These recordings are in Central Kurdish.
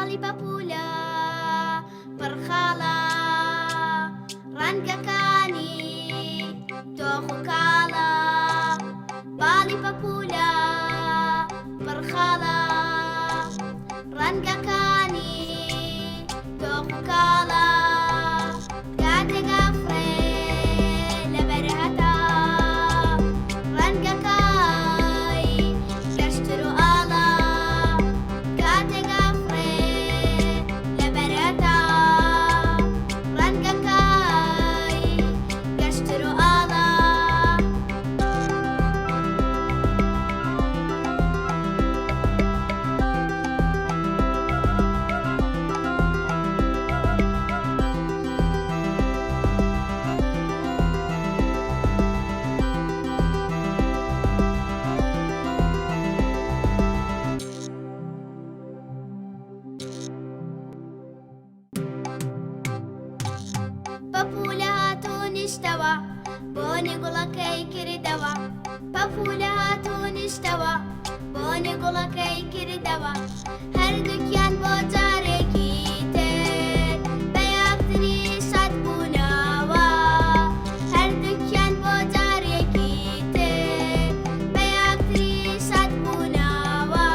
باڵی بەپولە پڕخاڵە ڕەنگەکانی تۆخ و کاڵە باڵی بەپولە پڕخاڵە ڕەنگەکانی تۆخ و کاڵە کاتێک ئەفڕێ لەبەر هەتا ڕەنگەکەی گەشتر و ئاڵە کاتێک ئەفڕێ لەبەر هەتا ڕەنگەکەی گەشتر و ئاڵە پەپولە هاتوو نیشتەوە بۆنی گوڵەکەی کردەوە پەپولە هاتوو نیشتەوە بۆنی گوڵەکەی کردەوە هەردووکیان بۆ جارێکی تر بە یەکتری شاد بوونەوە هەردووکیان بۆ جارێکی تر بە یەکتری شاد بوونەوە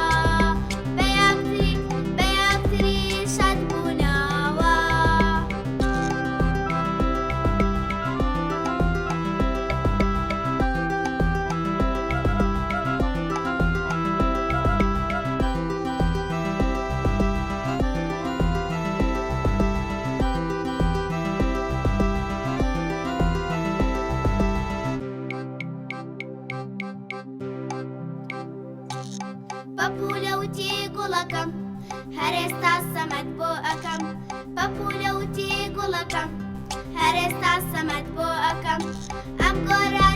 بە یەکتری شاد بوونەوە پەپولە وتی گوڵەکەم هەرێستا سەمەد بۆ ئەەکەم پەپولە وتی گوڵەکەم هەرێستا سەمەد بۆ ئەەکەم ئەم گۆرە